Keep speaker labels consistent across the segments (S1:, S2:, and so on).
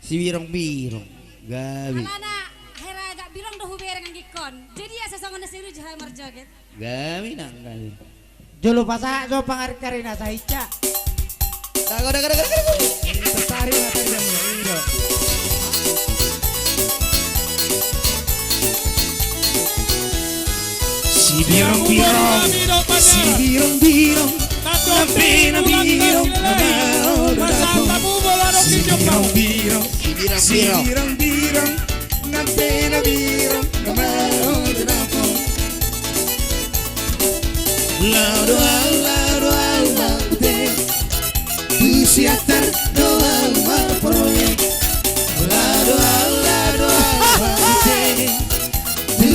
S1: Si birong-birong. Gabi.
S2: Alana hera agak birong doh bereng ngikon. Jadi ya sesongon siru jahai marjoget.
S1: Gabi nang gabi.
S3: Jolo pasa jo pangar-karina saica.
S1: Dago.
S3: Tertarik na tadi kamu Ido.
S1: Si birong-birong. Si birong-birong. Nabirong-birong. Si birong-birong. Si birong-birong. Nabirong-birong. Lado putih. Siatar doa proyek. Lado putih.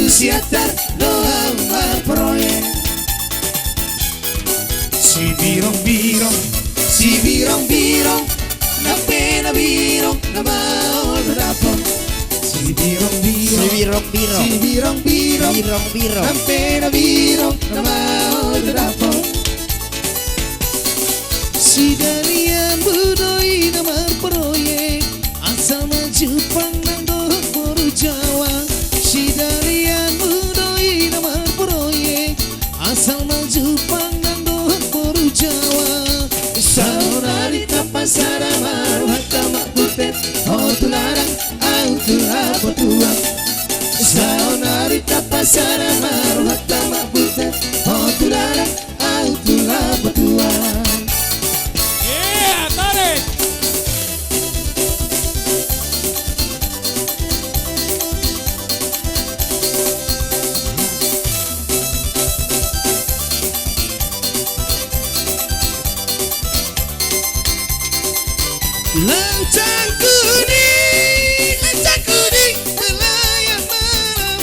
S1: Siatar doa proyek. Si birong-birong. Si birong-birong. Nabirong. Namaul berapong. Si birong-birong. Si birong-birong. Si birong-birong. Birong-birong. Nabirong. Namaul berapong. Si dalian budoi nama proyek asal maju pandang doh boru Jawa. Si dalian budoi nama proyek asal maju pandang doh boru Jawa. Saudari tapasara maruhata makutet oh tularang au tulapa tuang. Saudari tapasara maruhata makutet oh tularang au tulapa tuang. Lancang kuning berlayar malam.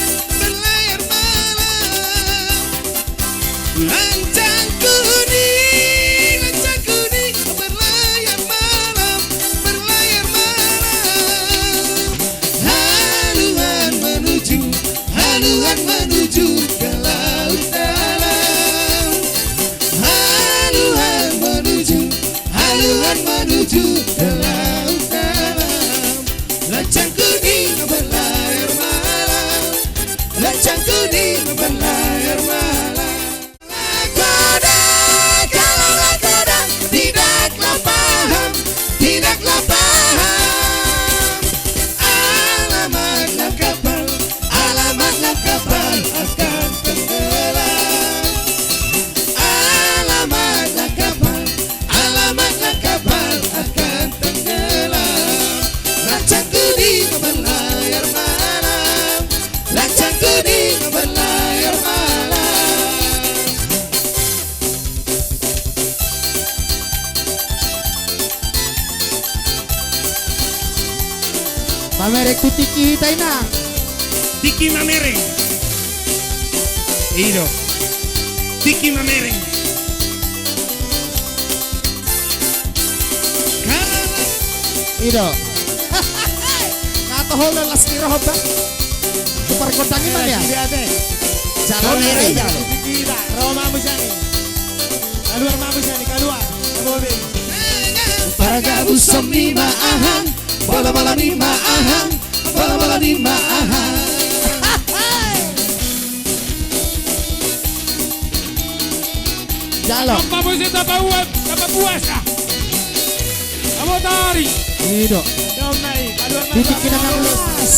S1: Lancang kuning berlayar malam. Haluan menuju ke laut dalam. Haluan menuju ke laut dalam. Lancang kuning berlayar malam. Lancang kuning berlayar malam. Nakoda, kalau nakoda tidaklah paham. Alamatlah kapal akan tenggelam. Alamatlah kapal akan tenggelam. Lancang kuning berlayar malam. Lancang kuning berlayar malam.
S3: Pamerek tu tiki tainang.
S1: Tiki mamereng. Ido. Tiki mamereng.
S3: Ido. Kato holo las kiroba. Super kotangi man ya. Jalan mereng.
S4: Kita, Roma Musani. Keluar Musani, keluar. Mobil.
S1: Para gabu somni maahang. Bola ni maahang. Bola ni maahang.
S3: Jalo.
S4: Apa musik apa puasa? Kamu tari.
S3: Ido.
S4: Dom naik, keluar
S3: Titik kita kan lulus.